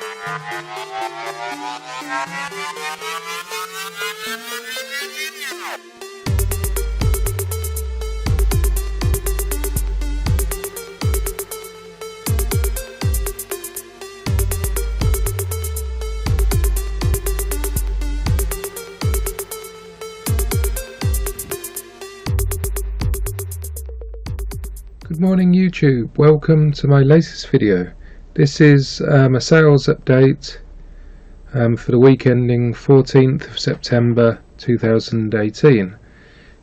Good morning YouTube, welcome to my latest video. This is a sales update for the week ending 14th of September 2018.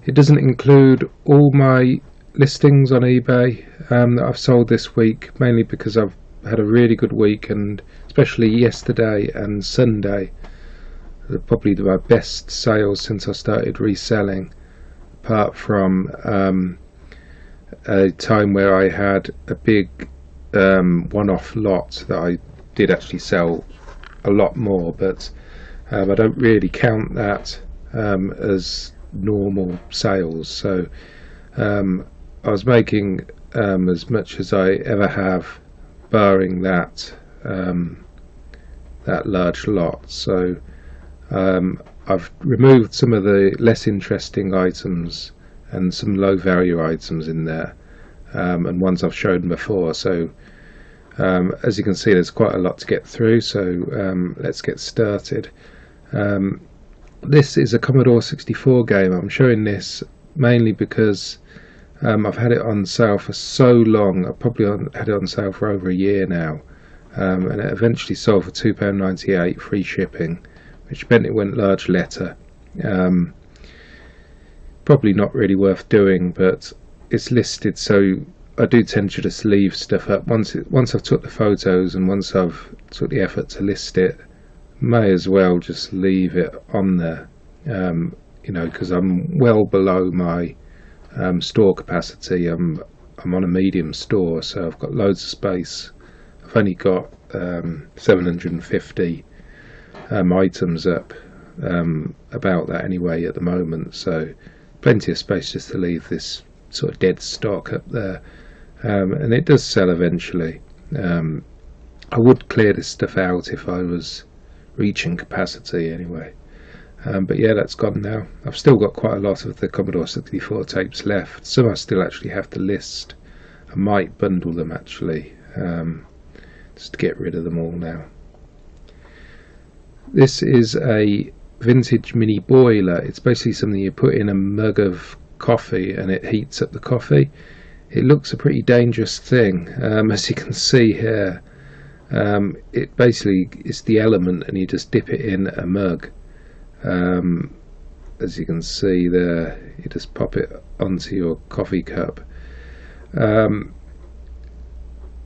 It doesn't include all my listings on eBay that I've sold this week, mainly because I've had a really good week, and especially yesterday and Sunday are probably my best sales since I started reselling, apart from a time where I had a big one-off lot that I did actually sell a lot more, but I don't really count that as normal sales. So I was making as much as I ever have, barring that that large lot. So I've removed some of the less interesting items and some low value items in there, and ones I've shown before. So as you can see, there's quite a lot to get through, so let's get started. This is a Commodore 64 game. I'm showing this mainly because I've had it on sale for so long. I've probably had it on sale for over a year now, and it eventually sold for £2.98 free shipping, which meant it went large letter. Probably not really worth doing, but it's listed, so I do tend to just leave stuff up once I've took the photos and once I've took the effort to list it. May as well just leave it on there, you know, because I'm well below my store capacity. I'm on a medium store, so I've got loads of space. I've only got 750 items up, about that anyway at the moment, so plenty of space just to leave this sort of dead stock up there, and it does sell eventually. I would clear this stuff out if I was reaching capacity anyway, but yeah, that's gone now. I've still got quite a lot of the Commodore 64 tapes left. Some I still actually have to list. I might bundle them actually, just to get rid of them all now. This is a vintage mini boiler. It's basically something you put in a mug of coffee and it heats up the coffee. It looks a pretty dangerous thing, as you can see here. It basically is the element, and you just dip it in a mug. As you can see there, you just pop it onto your coffee cup.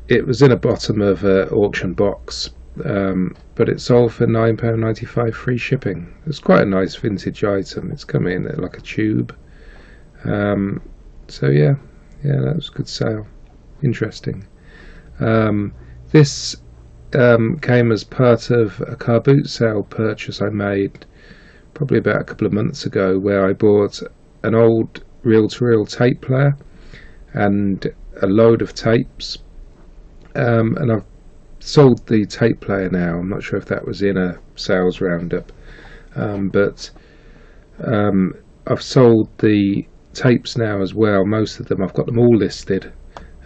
It was in a bottom of an auction box, but it sold for £9.95 free shipping. It's quite a nice vintage item. It's come in like a tube. So yeah, that was a good sale. Interesting. This came as part of a car boot sale purchase I made probably about a couple of months ago, where I bought an old reel-to-reel tape player and a load of tapes, and I've sold the tape player now. I'm not sure if that was in a sales roundup, but I've sold the tapes now as well. Most of them, I've got them all listed,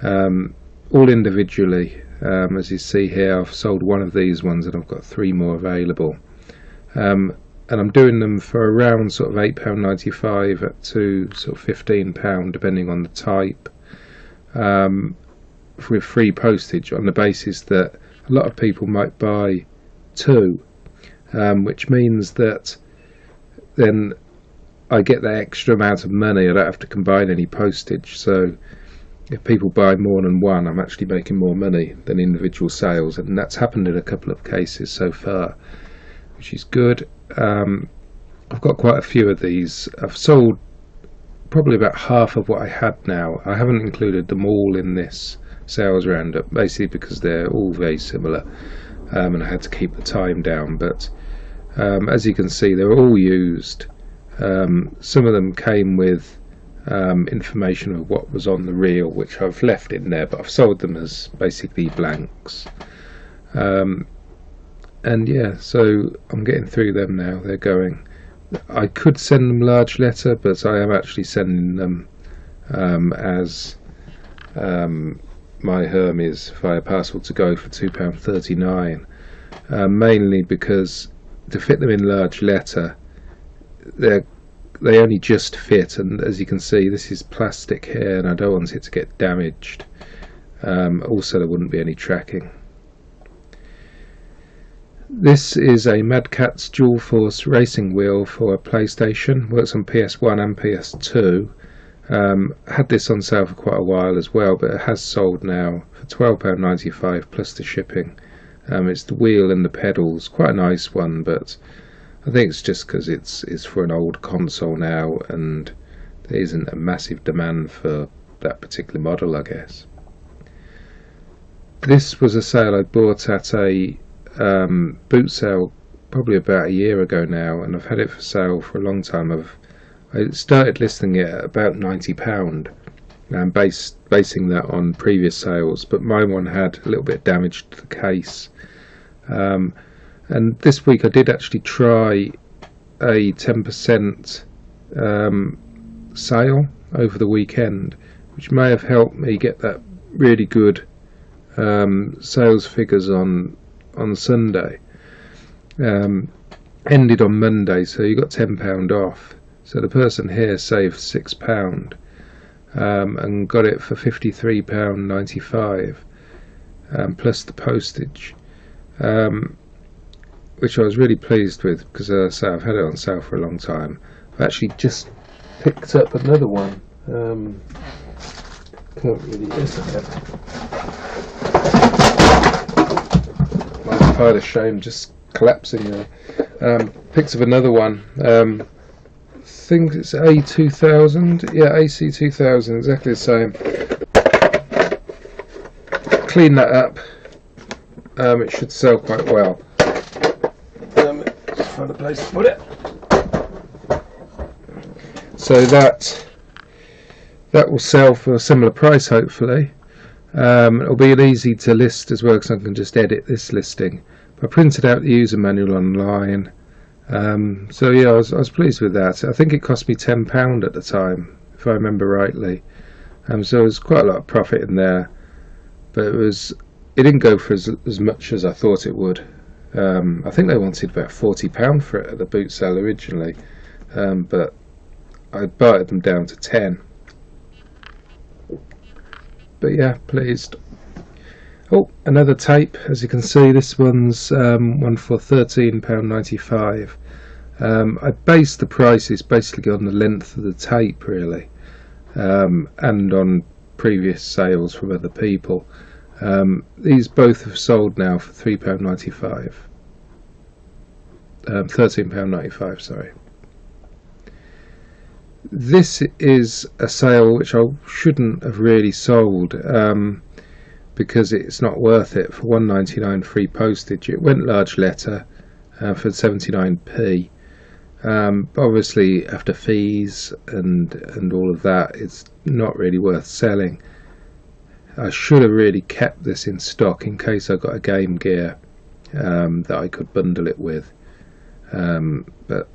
all individually. As you see here, I've sold one of these ones and I've got 3 more available, and I'm doing them for around sort of £8.95 up to sort of £15 depending on the type, with free postage, on the basis that a lot of people might buy 2, which means that then I get that extra amount of money. I don't have to combine any postage. So if people buy more than one, I'm actually making more money than individual sales, and that's happened in a couple of cases so far, which is good. I've got quite a few of these. I've sold probably about half of what I had now. I haven't included them all in this sales roundup, basically because they're all very similar, and I had to keep the time down. But as you can see, they're all used. Some of them came with information of what was on the reel, which I've left in there, but I've sold them as basically blanks. And yeah, so I'm getting through them now. They're going. I could send them large letter, but I am actually sending them as my Hermes via parcel to go for £2.39, mainly because to fit them in large letter, they only just fit, and as you can see, this is plastic here, and I don't want it to get damaged. Also, there wouldn't be any tracking. This is a Mad Catz dual force racing wheel for a PlayStation. Works on PS1 and PS2. Had this on sale for quite a while as well, but it has sold now for £12.95 plus the shipping. It's the wheel and the pedals, quite a nice one, but I think it's just because it's for an old console now, and there isn't a massive demand for that particular model, I guess. This was a sale I bought at a boot sale probably about a year ago now, and I've had it for sale for a long time. I started listing it at about £90, and basing that on previous sales, but my one had a little bit of damage to the case. And this week I did actually try a 10% sale over the weekend, which may have helped me get that really good sales figures on Sunday. Ended on Monday, so you got £10 off. So the person here saved £6 and got it for £53.95 plus the postage, which I was really pleased with, because as I say, I've had it on sale for a long time. I've actually just picked up another one. Can't really miss it. Might pile of shame just collapsing there. Picked up another one. I think it's A2000. Yeah, AC2000, exactly the same. Clean that up. It should sell quite well. Just find a place to put it. So that will sell for a similar price, hopefully. It'll be easy to list as well, because I can just edit this listing. I printed out the user manual online. So yeah, I was pleased with that. I think it cost me £10 at the time, if I remember rightly. So there was quite a lot of profit in there, but it didn't go for as much as I thought it would. I think they wanted about £40 for it at the boot sale originally, but I bartered them down to 10. But yeah, pleased. Oh, another tape. As you can see, this one's one for £13.95. I based the prices basically on the length of the tape, really, and on previous sales from other people. These both have sold now for £3.95. £13.95, sorry. This is a sale which I shouldn't have really sold, because it's not worth it. For £1.99 free postage, it went large letter for 79p. But obviously after fees and all of that, it's not really worth selling. I should have really kept this in stock in case I got a Game Gear that I could bundle it with, but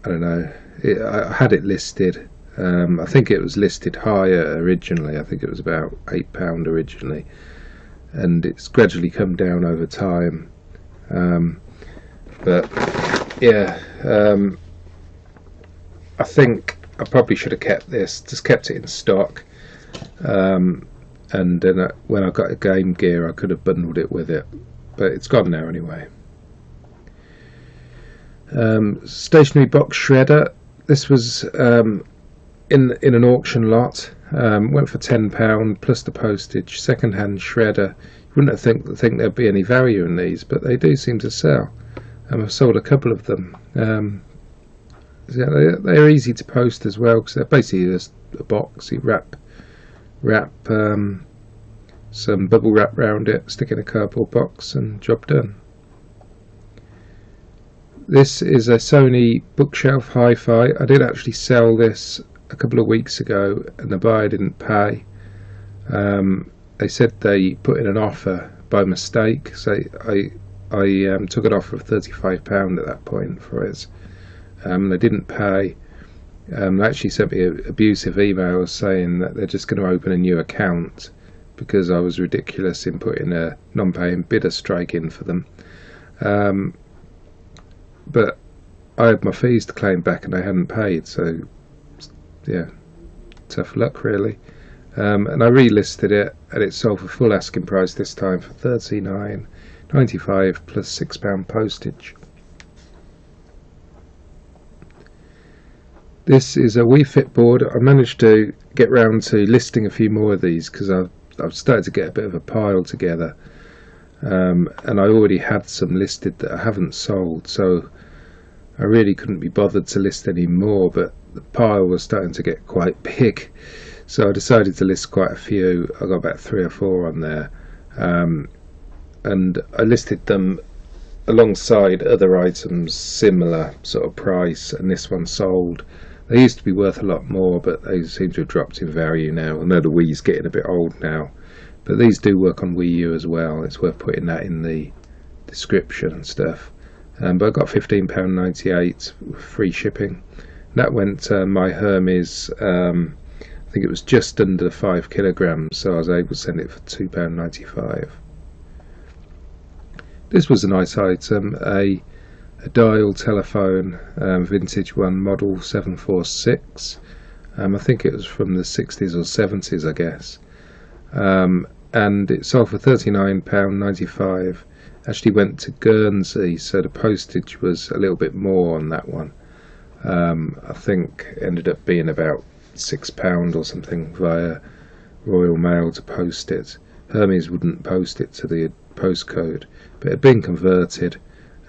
I don't know. I had it listed. I think it was listed higher originally. I think it was about £8 originally, and it's gradually come down over time. But yeah, I think I probably should have kept this, just kept it in stock, and then when I got a Game Gear I could have bundled it with it, but it's gone now anyway. Stationary box shredder. This was in an auction lot. Went for £10 plus the postage. Second-hand shredder. You wouldn't think there'd be any value in these, but they do seem to sell. I've sold a couple of them. They're easy to post as well, because they're basically just a box. You wrap some bubble wrap around it, stick in a cardboard box, and job done. This is a Sony bookshelf hi-fi. I did actually sell this a couple of weeks ago, and the buyer didn't pay. They said they put in an offer by mistake, so I I took an offer of £35 at that point for it. They didn't pay. They actually sent me abusive emails saying that they're just going to open a new account because I was ridiculous in putting a non-paying bidder strike in for them. But I had my fees to claim back and they hadn't paid, so yeah, tough luck really. And I relisted it and it sold for full asking price this time for $39.95 plus £6 postage. This is a Wii Fit board. I managed to get round to listing a few more of these because I've started to get a bit of a pile together, and I already had some listed that I haven't sold, so I really couldn't be bothered to list any more, but the pile was starting to get quite big, so I decided to list quite a few. I got about 3 or 4 on there, and I listed them alongside other items similar sort of price, and this one sold. They used to be worth a lot more, but they seem to have dropped in value now. I know the Wii's getting a bit old now, but these do work on Wii U as well. It's worth putting that in the description and stuff. But I got £15.98 free shipping. That went my Hermes, I think it was just under 5 kilograms, so I was able to send it for £2.95. This was a nice item, a dial telephone, vintage one, model 746. I think it was from the 60s or 70s, I guess. And it sold for £39.95. Actually went to Guernsey, so the postage was a little bit more on that one. I think it ended up being about £6 or something via Royal Mail to post it. Hermes wouldn't post it to the postcode, but it had been converted,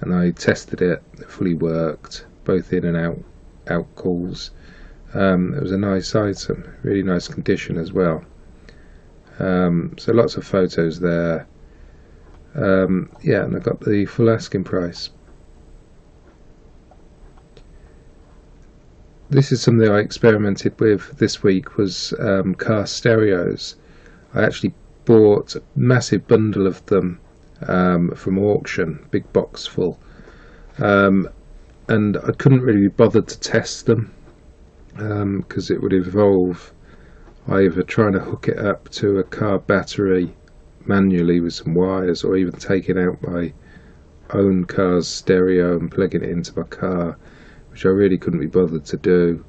and I tested it. It fully worked, both in and out calls. It was a nice item, really nice condition as well. So lots of photos there. Yeah, and I got the full asking price. This is something I experimented with this week, was car stereos. I actually bought a massive bundle of them from auction, big box full, and I couldn't really be bothered to test them because it would involve either trying to hook it up to a car battery manually with some wires, or even taking out my own car's stereo and plugging it into my car, which I really couldn't be bothered to do.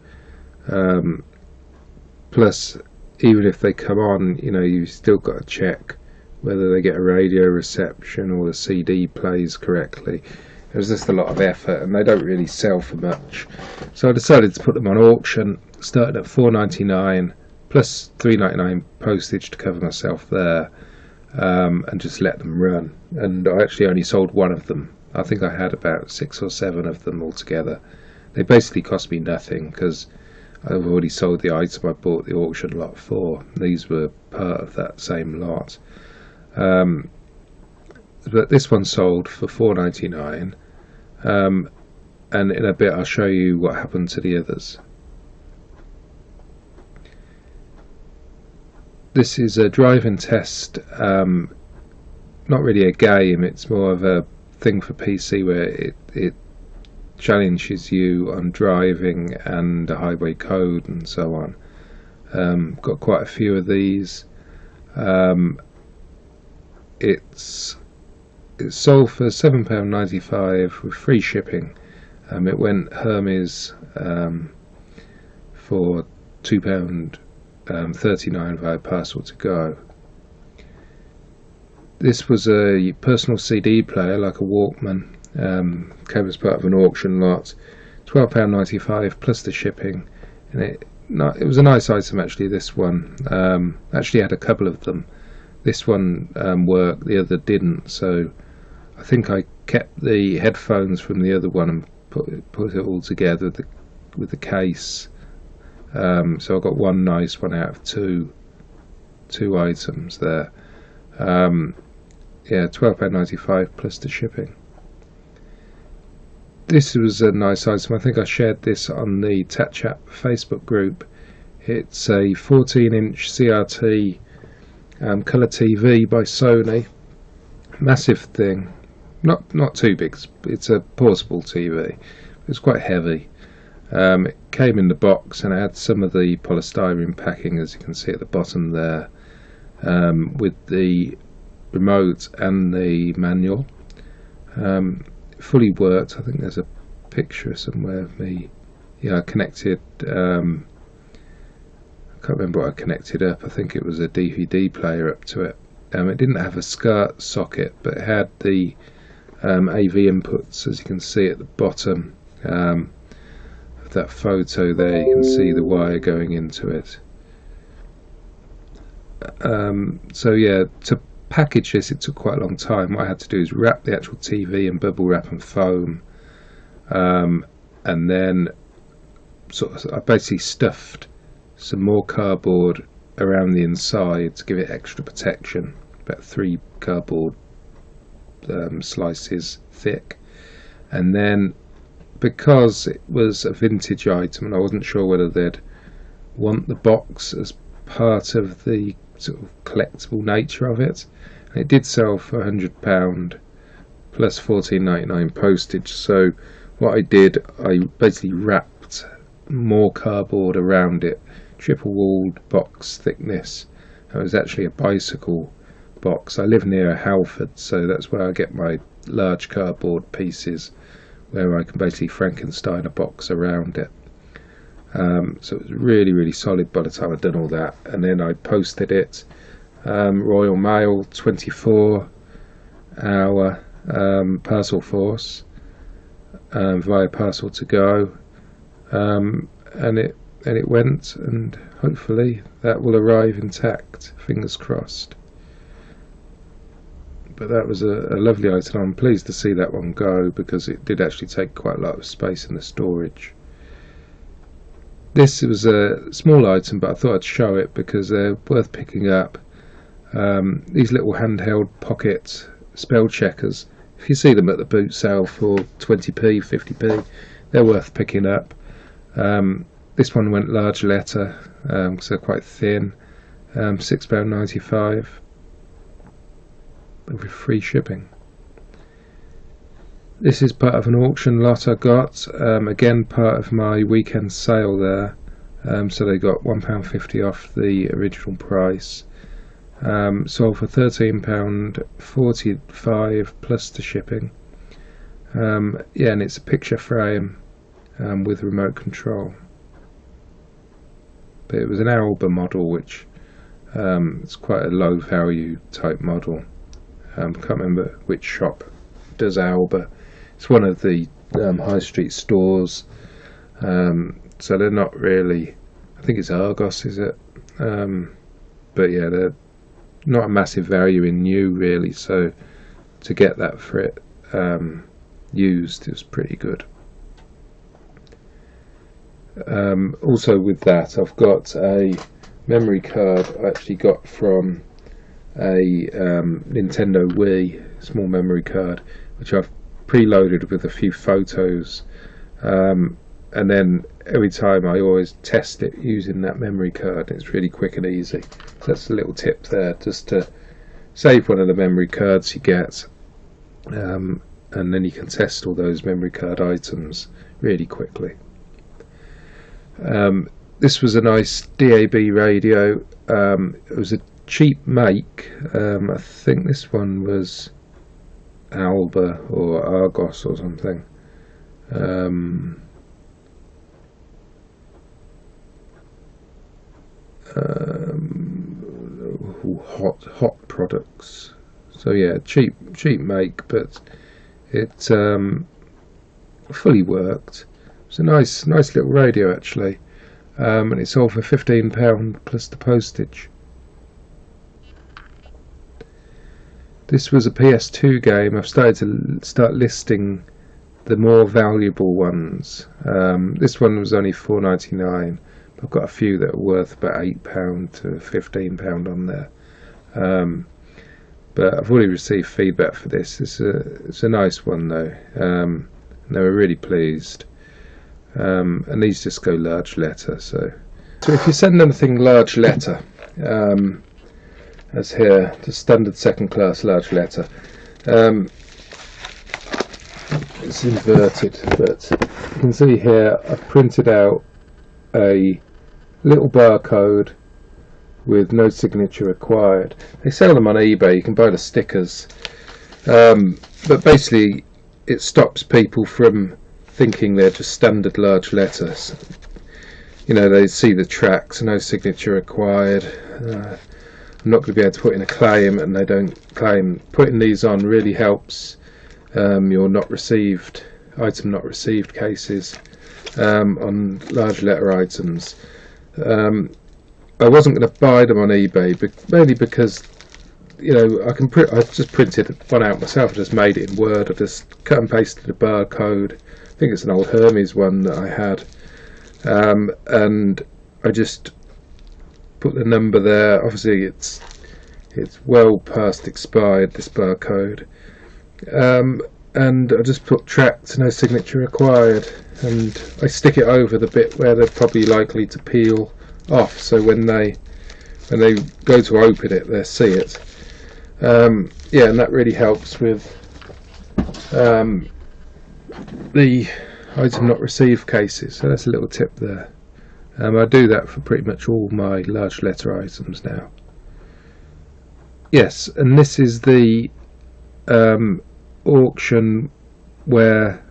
Plus, even if they come on, you know, you've still got to check whether they get a radio reception or the CD plays correctly. It was just a lot of effort, and they don't really sell for much. So I decided to put them on auction, started at $4.99 plus $3.99 postage to cover myself there, and just let them run. And I actually only sold one of them. I think I had about 6 or 7 of them altogether. They basically cost me nothing because I've already sold the item I bought the auction lot for. These were part of that same lot. But this one sold for $4.99, and in a bit I'll show you what happened to the others. This is a driving test, not really a game, it's more of a thing for PC where it challenges you on driving and the highway code and so on. Got quite a few of these. It's sold for £7.95 with free shipping. It went Hermes for £2.39 via parcel to go. This was a personal CD player, like a Walkman. Came as part of an auction lot. £12.95 plus the shipping, and it was a nice item actually. This one actually had a couple of them. This one worked, the other didn't, so I think I kept the headphones from the other one and put it all together with the case. So I got one nice one out of two items there. Yeah, £12.95 plus the shipping. This was a nice item. I think I shared this on the TatChat Facebook group. It's a 14-inch CRT colour TV by Sony. Massive thing, not too big. It's a portable TV. It's quite heavy. It came in the box and it had some of the polystyrene packing, as you can see at the bottom there, with the remote and the manual. Fully worked. I think there's a picture somewhere of me. Yeah, I connected. I can't remember what I connected up. I think it was a DVD player up to it. It didn't have a SCART socket, but it had the AV inputs, as you can see at the bottom of that photo there. You can see the wire going into it. So yeah, to package this, it took quite a long time. What I had to do is wrap the actual TV in bubble wrap and foam, and then I basically stuffed some more cardboard around the inside to give it extra protection, about 3 cardboard slices thick. And then, because it was a vintage item and I wasn't sure whether they'd want the box as part of the sort of collectible nature of it, and it did sell for £100 plus £14.99 postage. So what I did, I basically wrapped more cardboard around it, triple walled box thickness. It was actually a bicycle box. I live near Halford, so that's where I get my large cardboard pieces, where I can basically Frankenstein a box around it. So it was really solid by the time I'd done all that. And then I posted it, Royal Mail, 24-hour parcel force, via Parcel to Go, and it went, and hopefully that will arrive intact, fingers crossed. But that was a lovely item. I'm pleased to see that one go, because it did actually take quite a lot of space in the storage. This was a small item, but I thought I'd show it because they're worth picking up. These little handheld pocket spell checkers, if you see them at the boot sale for 20p, 50p, they're worth picking up. This one went large letter, because they're quite thin, £6.95 with free shipping. This is part of an auction lot I got, again part of my weekend sale there, so they got £1.50 off the original price. Sold for £13.45 plus the shipping. Yeah, and it's a picture frame with remote control. But it was an Alba model, which it's quite a low value type model. Can't remember which shop does Alba. It's one of the high street stores, so they're not really, I think it's Argos, is it? But yeah, they're not a massive value in new really, so to get that for it used is pretty good. Also with that, I've got a memory card I actually got from a Nintendo Wii small memory card, which I've preloaded with a few photos, and then every time I always test it using that memory card. It's really quick and easy. So that's a little tip there, just to save one of the memory cards you get, and then you can test all those memory card items really quickly. This was a nice DAB radio. It was a cheap make. I think this one was Alba or Argos or something. Hot products. So yeah, cheap make, but it fully worked. It's a nice little radio actually, and it sold for £15 plus the postage. This was a PS2 game. I've started to listing the more valuable ones. This one was only £4.99. I've got a few that are worth about £8 to £15 on there. But I've already received feedback for this. It's a nice one though. And they were really pleased. And these just go large letter. So if you send anything large letter, as here, the standard second class large letter, it's inverted, but you can see here I've printed out a little barcode with no signature required. They sell them on eBay, you can buy the stickers, but basically it stops people from thinking they're just standard large letters. You know, they see the tracks, no signature required. I'm not going to be able to put in a claim, and they don't claim. Putting these on really helps your not received, item not received cases on large letter items. I wasn't going to buy them on eBay, but mainly because, you know, I just printed one out myself. I just made it in Word. I just cut and pasted a barcode. I think it's an old Hermes one that I had, and I just put the number there. Obviously it's well past expired, this barcode, and I just put tracked, no signature required, and I stick it over the bit where they're probably likely to peel off, so when they go to open it, they see it. Yeah, and that really helps with the item not received cases. So that's a little tip there. I do that for pretty much all my large letter items now. Yes, and this is the auction where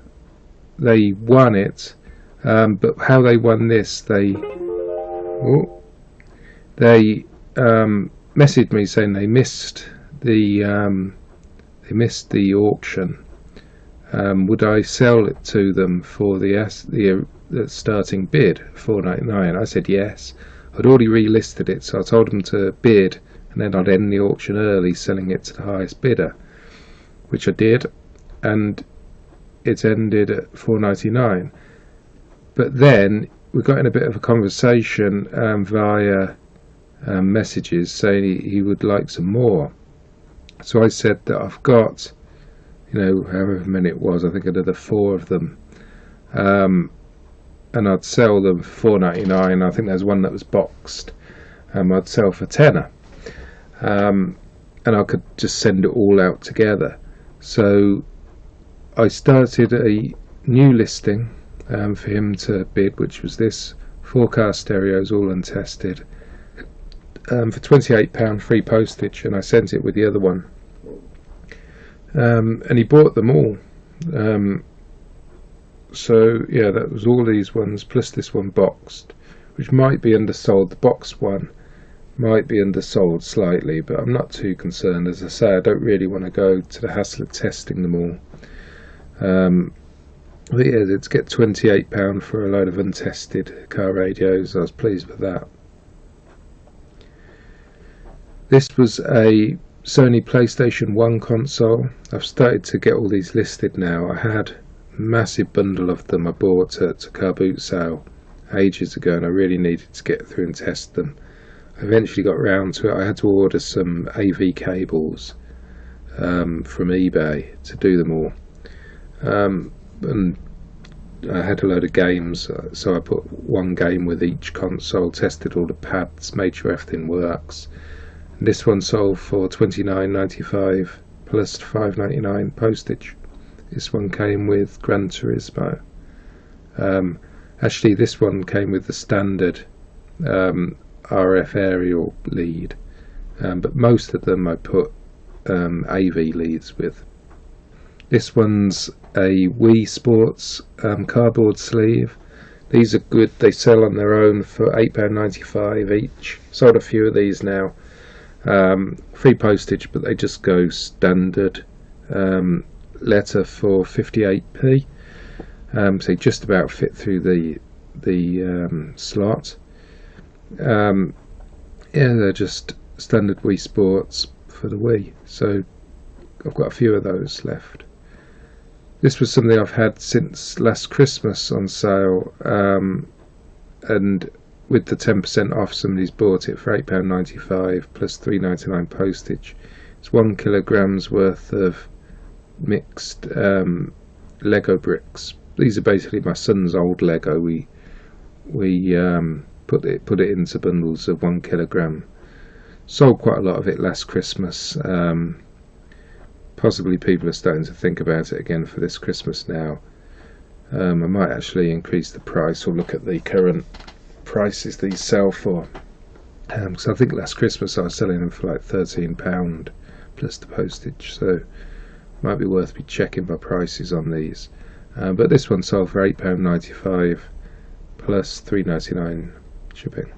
they won it, but how they won this, they messaged me saying they missed the auction. Would I sell it to them for the starting bid, $4.99? I said yes. I'd already relisted it, so I told them to bid, and then I'd end the auction early, selling it to the highest bidder, which I did, and it ended at $4.99. But then we got in a bit of a conversation via messages, saying he would like some more. So I said that I've got, you know, however many it was, I think I did 4 of them, and I'd sell them for $4.99. I think there's one that was boxed, I'd sell for £10, and I could just send it all out together. So I started a new listing for him to bid, which was this 4-car stereos, all untested, for £28 free postage, and I sent it with the other one, and he bought them all. So yeah, that was all these ones plus this one boxed, which might be undersold. The boxed one might be undersold slightly, but I'm not too concerned. As I say, I don't really want to go to the hassle of testing them all. But yeah, to get £28 for a load of untested car radios, I was pleased with that. This was a Sony PlayStation 1 console. I've started to get all these listed now. I had a massive bundle of them I bought at a car boot sale ages ago, and I really needed to get through and test them. I eventually got round to it. I had to order some AV cables from eBay to do them all, and I had a load of games, so I put one game with each console, tested all the pads, made sure everything works. And this one sold for $29.95 plus $5.99 postage. This one came with Gran Turismo. Actually, this one came with the standard RF aerial lead, but most of them I put AV leads with. This one's a Wii Sports cardboard sleeve. These are good. They sell on their own for £8.95 each. Sold a few of these now. Free postage, but they just go standard letter for 58p. So just about fit through the slot. Yeah, they're just standard Wii Sports for the Wii. So I've got a few of those left. This was something I've had since last Christmas on sale, and with the 10% off, somebody's bought it for £8.95 plus $3.99 postage. It's 1 kilogram's worth of mixed Lego bricks. These are basically my son's old Lego. We put it into bundles of 1 kilogram. Sold quite a lot of it last Christmas. possibly people are starting to think about it again for this Christmas now. I might actually increase the price or look at the current prices these sell for. Because I think last Christmas I was selling them for like £13 plus the postage, so it might be worth me checking my prices on these. But this one sold for £8.95 plus £3.99 shipping.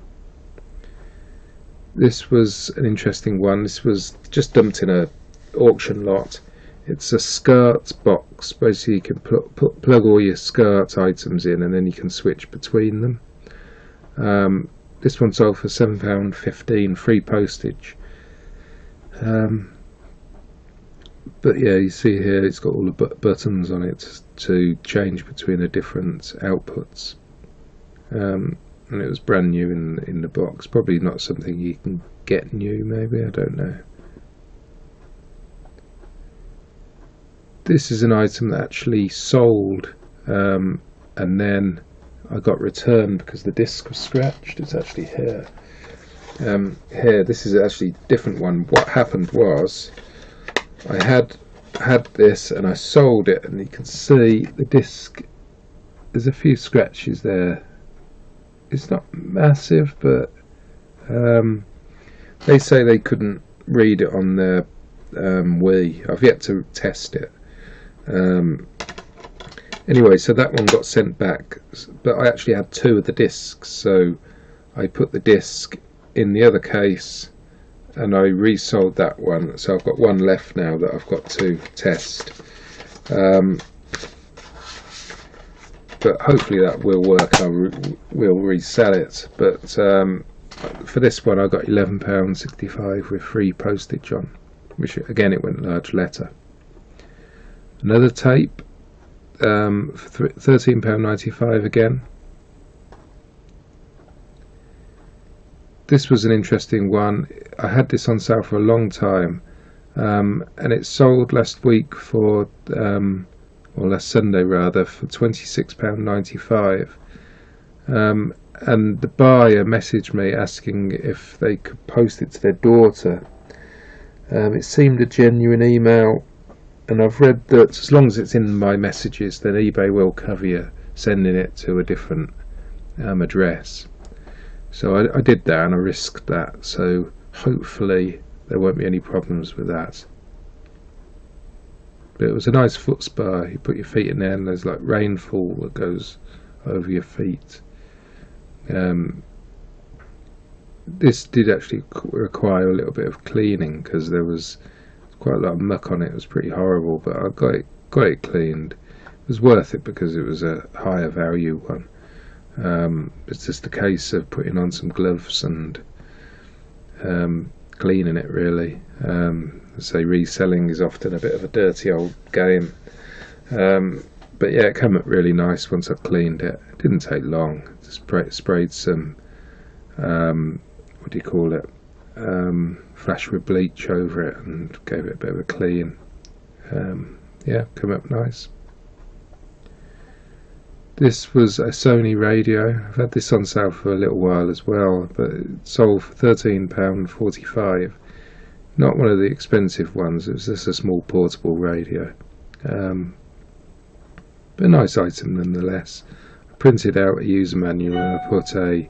This was an interesting one. This was just dumped in a auction lot. It's a skirt box. Basically you can plug all your skirt items in and then you can switch between them. This one sold for £7.15 free postage. But yeah, you see here it's got all the buttons on it to change between the different outputs. And it was brand new in the box. Probably not something you can get new, maybe, I don't know. This is an item that actually sold, and then I got returned because the disc was scratched. It's actually here. Here, this is actually a different one. What happened was, I had this and I sold it, and you can see the disc. There's a few scratches there. It's not massive, but they say they couldn't read it on their Wii. I've yet to test it. Anyway, so that one got sent back, but I actually had two of the discs, so I put the disc in the other case and I resold that one. So I've got one left now that I've got to test, but hopefully that will work. I will resell it, but for this one I got £11.65 with free postage on, which again it went large letter. Another tape for £13.95 again. This was an interesting one. I had this on sale for a long time, and it sold last week for, or last Sunday rather, for £26.95. And the buyer messaged me asking if they could post it to their daughter. It seemed a genuine email. And I've read that as long as it's in my messages, then eBay will cover you sending it to a different address. So I did that and I risked that. So hopefully there won't be any problems with that. But it was a nice foot spa. You put your feet in there and there's like rainfall that goes over your feet. This did actually require a little bit of cleaning because there was quite a lot of muck on it. It was pretty horrible, but I got it cleaned. It was worth it because it was a higher value one. It's just a case of putting on some gloves and cleaning it really. Say reselling is often a bit of a dirty old game, but yeah, it came up really nice once I cleaned it. It didn't take long. Just sprayed some what do you call it, flash with bleach over it and gave it a bit of a clean. Yeah, come up nice. This was a Sony radio. I've had this on sale for a little while as well, but it sold for £13.45. Not one of the expensive ones. It was just a small portable radio, but a nice item nonetheless. I printed out a user manual and I put a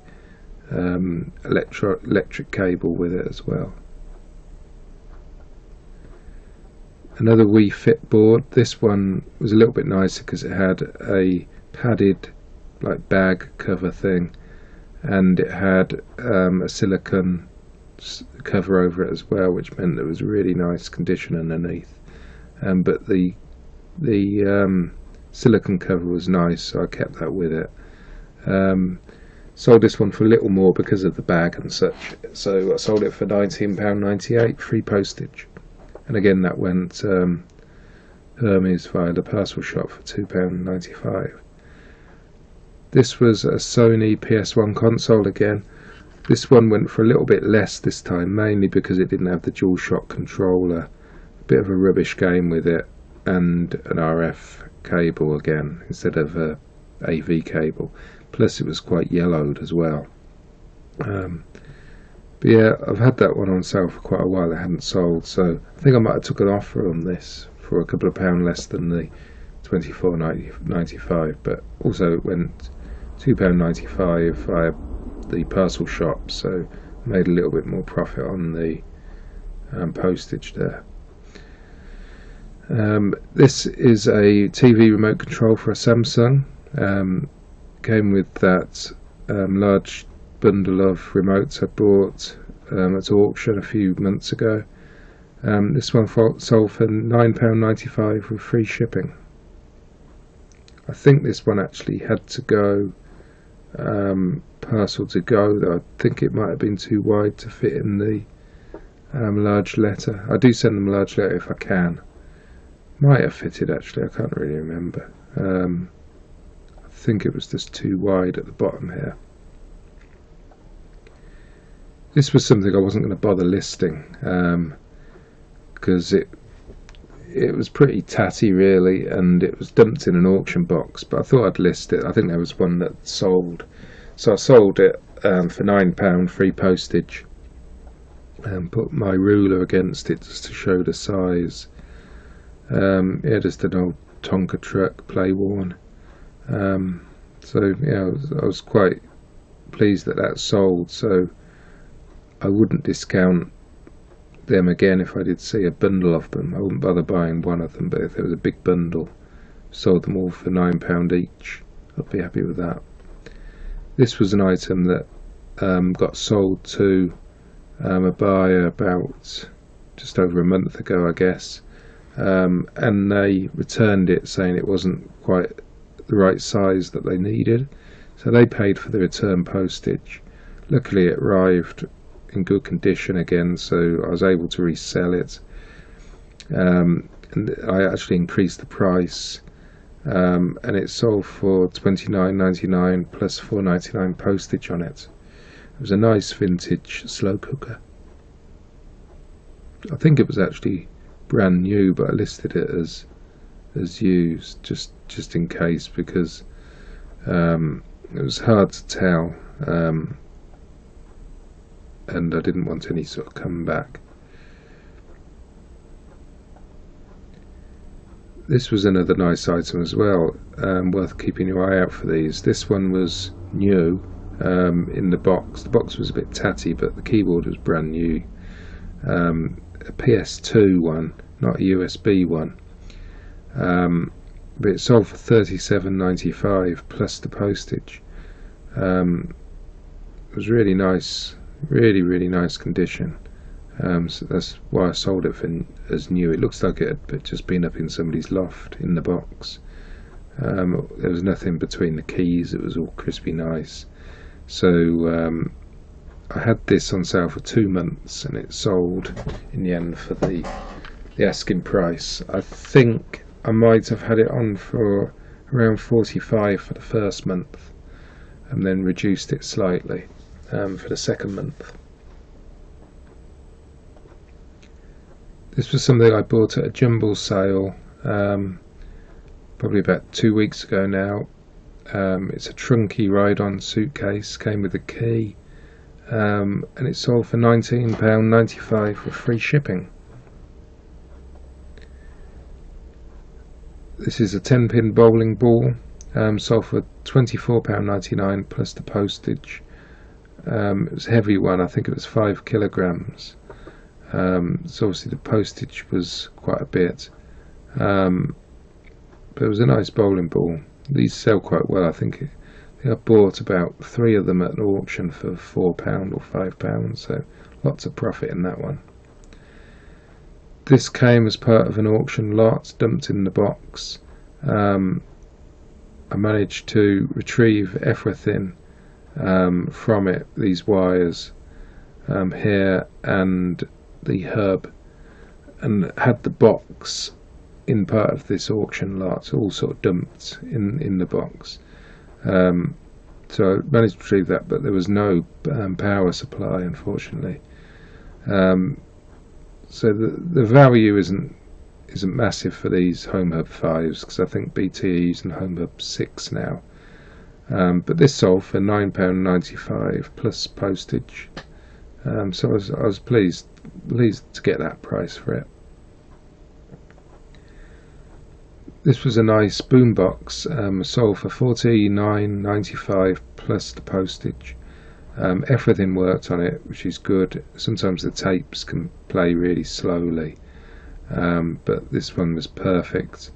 electric cable with it as well. Another Wii Fit board. This one was a little bit nicer because it had a padded like bag cover thing, and it had a silicone cover over it as well, which meant there was really nice condition underneath. But the silicone cover was nice, so I kept that with it. Sold this one for a little more because of the bag and such, so I sold it for £19.98 free postage. And again that went Hermes via the parcel shop for £2.95. This was a Sony PS1 console again. This one went for a little bit less this time, mainly because it didn't have the DualShock controller. A bit of a rubbish game with it, and an RF cable again instead of a AV cable. Plus it was quite yellowed as well. But But yeah, I've had that one on sale for quite a while. It hadn't sold, so I think I might have took an offer on this for a couple of pound less than the £24.95, but also it went £2.95 via the parcel shop, so I made a little bit more profit on the postage there. This is a TV remote control for a Samsung. Came with that large bundle of remotes I bought at auction a few months ago. This one sold for £9.95 with free shipping. I think this one actually had to go parcel to go, though I think it might have been too wide to fit in the large letter. I do send them a large letter if I can. Might have fitted actually, I can't really remember. I think it was just too wide at the bottom here. This was something I wasn't going to bother listing because it was pretty tatty really, and it was dumped in an auction box, but I thought I'd list it. I think there was one that sold, so I sold it for £9 free postage, and put my ruler against it just to show the size. Yeah, just an old Tonka truck, play worn. So yeah, I was quite pleased that that sold, so I wouldn't discount them again if I did see a bundle of them. I wouldn't bother buying one of them, but if there was a big bundle, sold them all for £9 each, I'd be happy with that. This was an item that got sold to a buyer about just over a month ago, I guess, and they returned it saying it wasn't quite the right size that they needed, so they paid for the return postage. Luckily it arrived in good condition again, so I was able to resell it, and I actually increased the price, and it sold for £29.99 plus £4.99 postage on it. It was a nice vintage slow cooker. I think it was actually brand new, but I listed it as used just in case, because it was hard to tell, and I didn't want any sort of comeback. This was another nice item as well, worth keeping your eye out for these. This one was new in the box. The box was a bit tatty, but the keyboard was brand new. A PS2 one, not a USB one. But it sold for £37.95 plus the postage. It was really nice, really nice condition. So that's why I sold it as new. It looks like it had just been up in somebody's loft in the box. There was nothing between the keys. It was all crispy nice. So I had this on sale for 2 months, and it sold in the end for the asking price. I think I might have had it on for around £45 for the first month, and then reduced it slightly for the second month. This was something I bought at a jumble sale probably about 2 weeks ago now. It's a trunky ride-on suitcase, came with a key, and it sold for £19.95 with free shipping. This is a 10-pin bowling ball, sold for £24.99 plus the postage. It was a heavy one, I think it was 5 kilograms. So obviously the postage was quite a bit, but it was a nice bowling ball. These sell quite well. I think I bought about 3 of them at an auction for £4 or £5, so lots of profit in that one. This came as part of an auction lot, dumped in the box. I managed to retrieve everything from it, these wires here and the hub, and had the box in part of this auction lot, all sort of dumped in the box. So I managed to retrieve that, but there was no power supply, unfortunately. So the value isn't massive for these Home Hub 5s, because I think BT are using Home Hub 6 now. But this sold for £9.95 plus postage. So I was pleased to get that price for it. This was a nice boombox, sold for $49.95 plus the postage. Everything worked on it, which is good. Sometimes the tapes can play really slowly, but this one was perfect.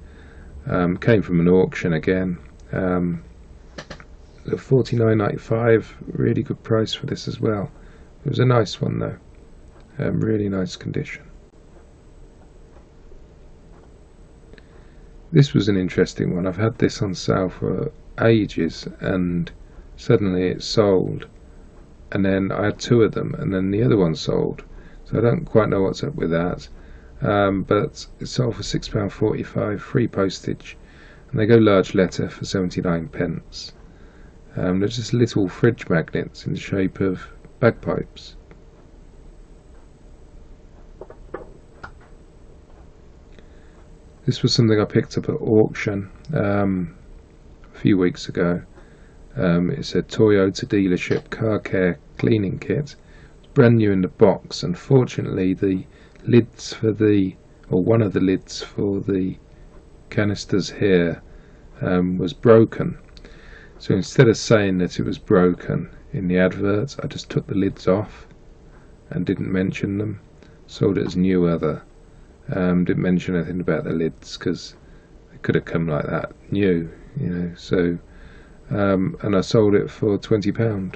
Came from an auction again. $49.95, really good price for this as well. It was a nice one though, really nice condition. This was an interesting one. I've had this on sale for ages and suddenly it sold, and then I had two of them and then the other one sold, so I don't quite know what's up with that. But it sold for £6.45 free postage, and they go large letter for 79p. They're just little fridge magnets in the shape of bagpipes. This was something I picked up at auction a few weeks ago. It said Toyota dealership car care cleaning kit. It's brand new in the box. Unfortunately, the lids for one of the lids for the canisters here was broken. So instead of saying that it was broken in the advert, I just took the lids off and didn't mention them. Sold it as new other. Didn't mention anything about the lids because they could have come like that new, you know. So and I sold it for £20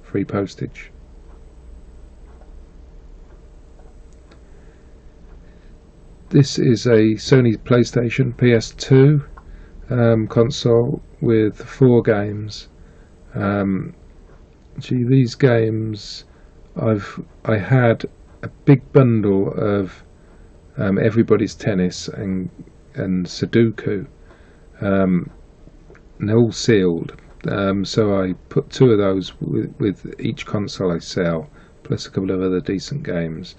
free postage. This is a Sony PlayStation PS2 console with 4 games. These games, I had a big bundle of Everybody's Tennis and Sudoku, and they're all sealed. So I put 2 of those with each console I sell, plus a couple of other decent games,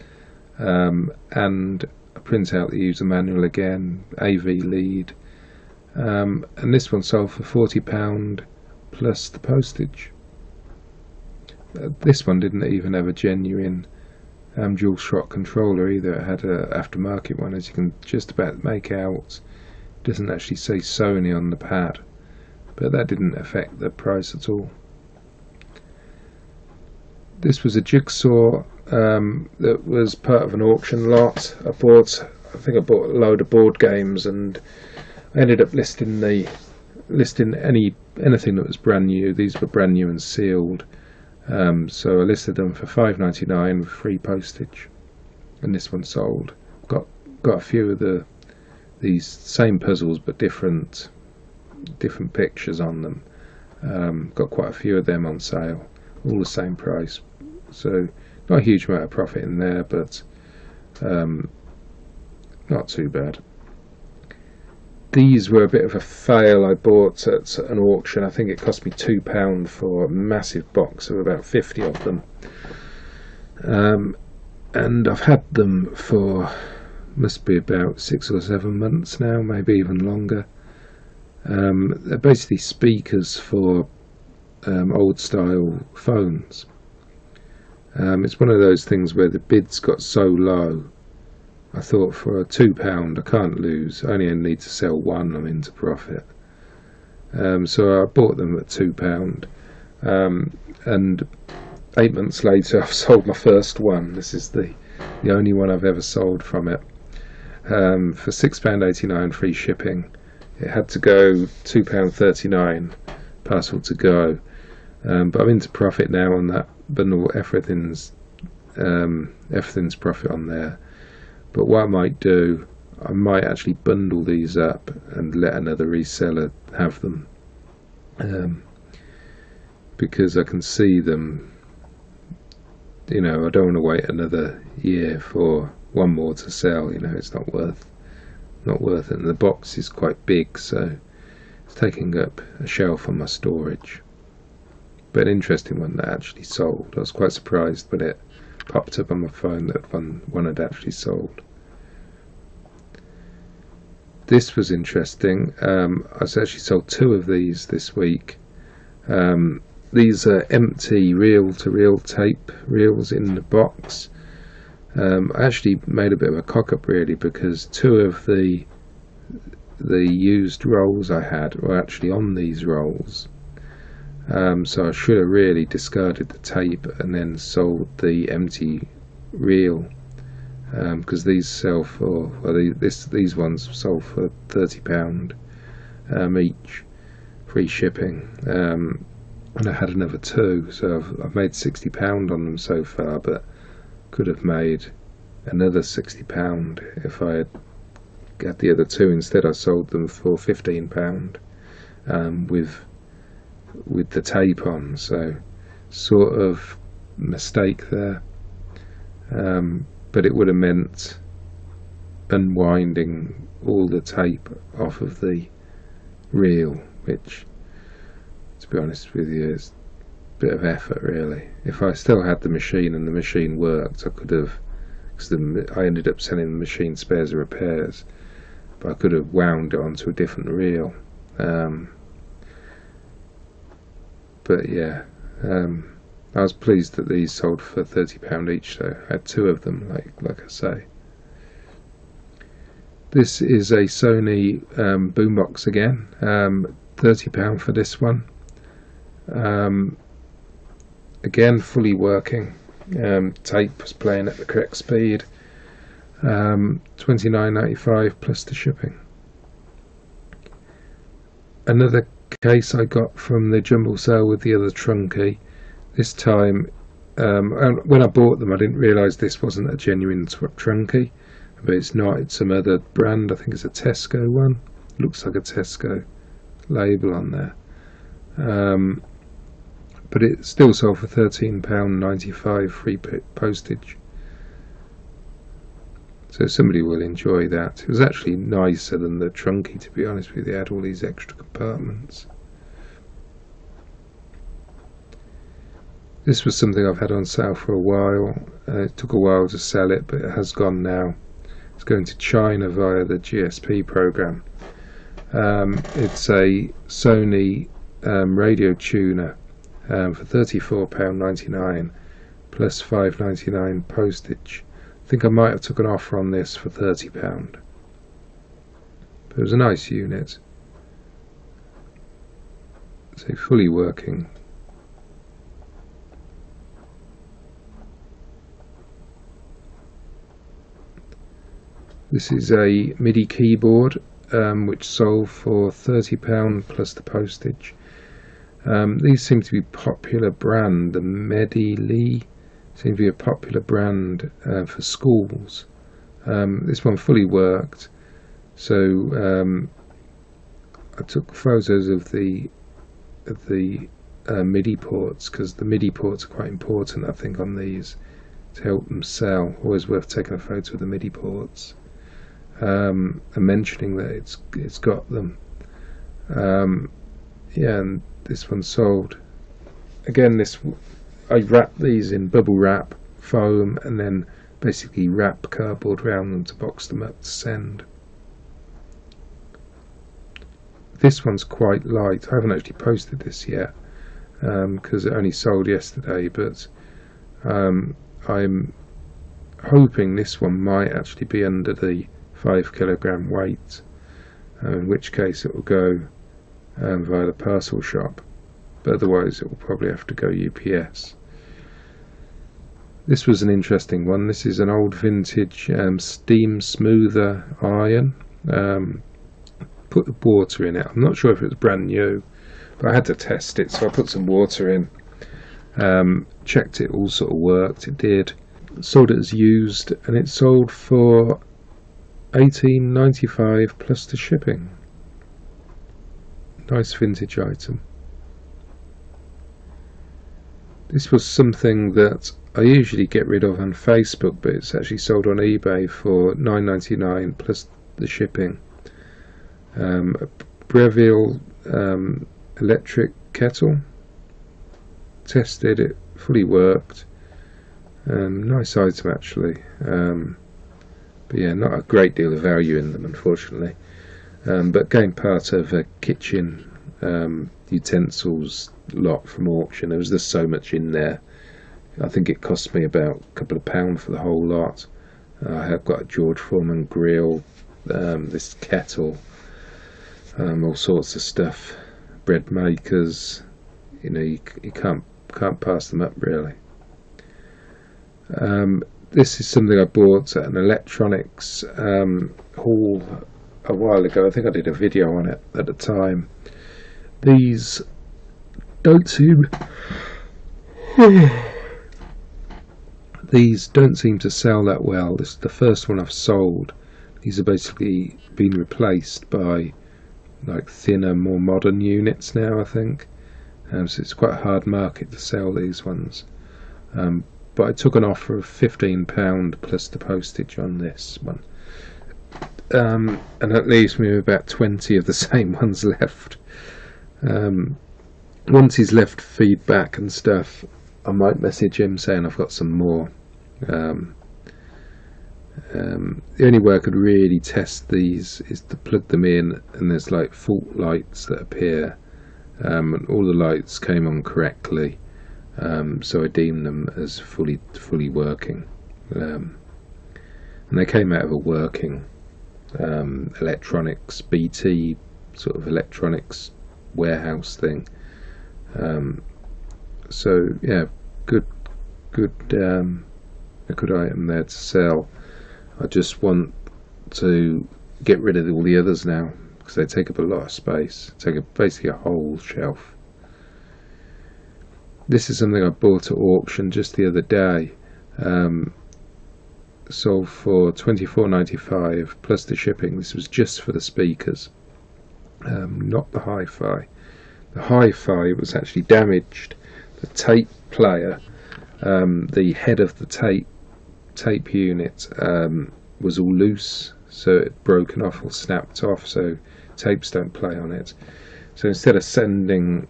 and a print out the user manual again, AV lead, and this one sold for £40 plus the postage. This one didn't even have a genuine dual shock controller either. It had an aftermarket one, as you can just about make out. It doesn't actually say Sony on the pad, but that didn't affect the price at all. This was a jigsaw that was part of an auction lot. I think I bought a load of board games, and I ended up listing anything that was brand new. These were brand new and sealed. So I listed them for $5.99 with free postage, and this one sold. Got a few of these same puzzles but different pictures on them. Got quite a few of them on sale, all the same price. So not a huge amount of profit in there, but not too bad. These were a bit of a fail. I bought at an auction. I think it cost me £2 for a massive box of about 50 of them. And I've had them for, must be about 6 or 7 months now, maybe even longer. They're basically speakers for old style phones. It's one of those things where the bids got so low, I thought for a £2 I can't lose. I only need to sell one, I'm into profit. So I bought them at £2, and 8 months later I've sold my first one. This is the only one I've ever sold from it, for £6.89 free shipping. It had to go £2.39 parcel to go, but I'm into profit now on that bundle. Everything's profit on there. But what I might do, I might actually bundle these up and let another reseller have them, because I can see them, you know, I don't want to wait another year for one more to sell. You know, it's not worth it. And the box is quite big, so it's taking up a shelf on my storage. But an interesting one that actually sold. I was quite surprised when it popped up on my phone that one had actually sold. This was interesting. I actually sold 2 of these this week. these are empty reel-to-reel tape reels in the box. I actually made a bit of a cock-up really, because two of the used rolls I had were actually on these rolls. So I should have really discarded the tape and then sold the empty reel, because these sell for, well, these ones sold for £30 each, free shipping, and I had another two, so I've made £60 on them so far, but could have made another £60 if I had got the other two. Instead I sold them for £15 with the tape on, so sort of mistake there, but it would have meant unwinding all the tape off of the reel, which, to be honest with you, is a bit of effort really. If I still had the machine and the machine worked, I could have, because I ended up selling the machine spares and repairs, but I could have wound it onto a different reel. But yeah, I was pleased that these sold for £30 each, so I had two of them, like I say. This is a Sony boombox again, £30 for this one. Again, fully working, tape was playing at the correct speed, £29.95 plus the shipping. Another case I got from the jumble sale with the other trunky. This time, when I bought them, I didn't realise this wasn't a genuine trunky, but it's not. It's some other brand. I think it's a Tesco one. Looks like a Tesco label on there, but it still sold for £13.95 free postage. So somebody will enjoy that. It was actually nicer than the trunky, to be honest with you. It had all these extra compartments. This was something I've had on sale for a while. It took a while to sell it, but it has gone now. It's going to China via the GSP program. It's a Sony radio tuner for £34.99 plus £5.99 postage. I think I might have took an offer on this for £30, but it was a nice unit. So fully working. This is a MIDI keyboard which sold for £30 plus the postage. These seem to be popular brand. The MediLee seem to be a popular brand for schools. This one fully worked, so I took photos of the MIDI ports, because the MIDI ports are quite important, I think, on these to help them sell. Always worth taking a photo of the MIDI ports and mentioning that it's got them. Yeah, and this one sold. Again, I wrap these in bubble wrap, foam, and then basically wrap cardboard around them to box them up to send. This one's quite light. I haven't actually posted this yet because it only sold yesterday, but I'm hoping this one might actually be under the 5 kilogram weight, in which case it will go via the parcel shop, but otherwise it will probably have to go UPS. This was an interesting one. This is an old vintage steam smoother iron. Put the water in it. I'm not sure if it was brand new, but I had to test it, so I put some water in, checked it all sort of worked. It did. Sold it as used, and it sold for £18.95 plus the shipping. Nice vintage item. This was something that I usually get rid of on Facebook, but it's actually sold on eBay for £9.99 plus the shipping. A Breville electric kettle. Tested it, fully worked. Nice item actually. But yeah, not a great deal of value in them, unfortunately. But again, part of a kitchen utensils lot from auction. There was just so much in there. I think it cost me about a couple of pounds for the whole lot. I have got a George Foreman grill, this kettle, all sorts of stuff, bread makers. You know, you can't pass them up really. This is something I bought at an electronics haul a while ago. I think I did a video on it at the time. These don't seem to sell that well. This is the first one I've sold. These are basically been replaced by like thinner, more modern units now, I think. So it's quite a hard market to sell these ones. But I took an offer of £15 plus the postage on this one. And that leaves me with about 20 of the same ones left. Once he's left feedback and stuff, I might message him saying I've got some more. The only way I could really test these is to plug them in, and there's like fault lights that appear, and all the lights came on correctly, so I deemed them as fully working, and they came out of a working electronics BT sort of electronics warehouse thing. So yeah, good a good item there to sell. I just want to get rid of all the others now because they take up a lot of space, take up basically a whole shelf. This is something I bought at auction just the other day, sold for £24.95 plus the shipping. This was just for the speakers, not the hi-fi. The hi-fi was actually damaged. The tape player, the head of the tape unit was all loose, so it had broken off or snapped off, so tapes don't play on it. So instead of selling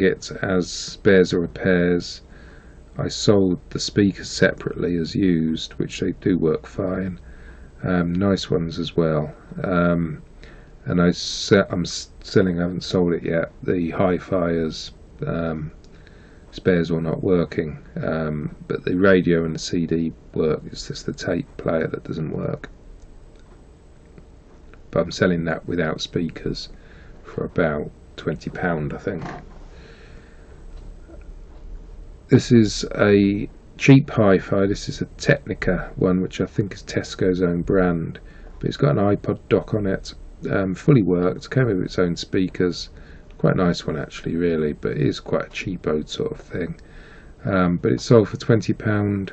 it as spares or repairs, I sold the speakers separately as used, which they do work fine, nice ones as well. And I'm selling, I haven't sold it yet, the hi-fi as spares or not working, but the radio and the CD work. It's just the tape player that doesn't work. But I'm selling that without speakers for about £20, I think. This is a cheap hi-fi. This is a Technica one, which I think is Tesco's own brand, but it's got an iPod dock on it, fully worked, came with its own speakers. Quite a nice one actually, really, but it is quite a cheapo sort of thing. But it sold for £20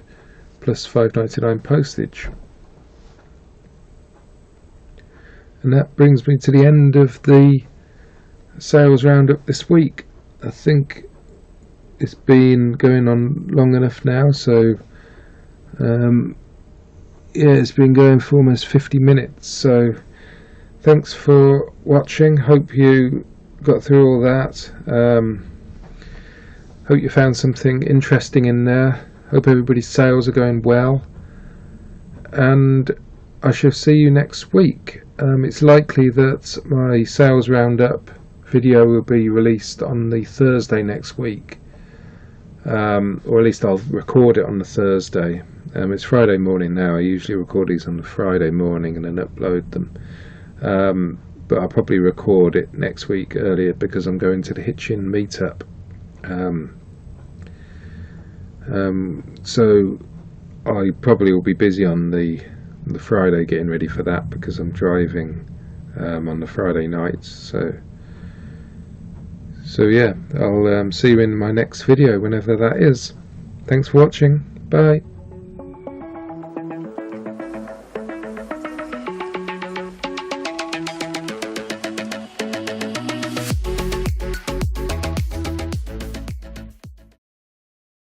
plus £5.99 postage. And that brings me to the end of the sales roundup this week. I think it's been going on long enough now, so yeah, it's been going for almost 50 minutes. So thanks for watching. Hope you got through all that. Hope you found something interesting in there. Hope everybody's sales are going well, and I shall see you next week. It's likely that my sales roundup video will be released on the Thursday next week, or at least I'll record it on the Thursday. It's Friday morning now. I usually record these on the Friday morning and then upload them, but I'll probably record it next week earlier because I'm going to the Hitchin meetup. So I probably will be busy on the Friday getting ready for that because I'm driving on the Friday nights. So yeah, I'll see you in my next video whenever that is. Thanks for watching. Bye.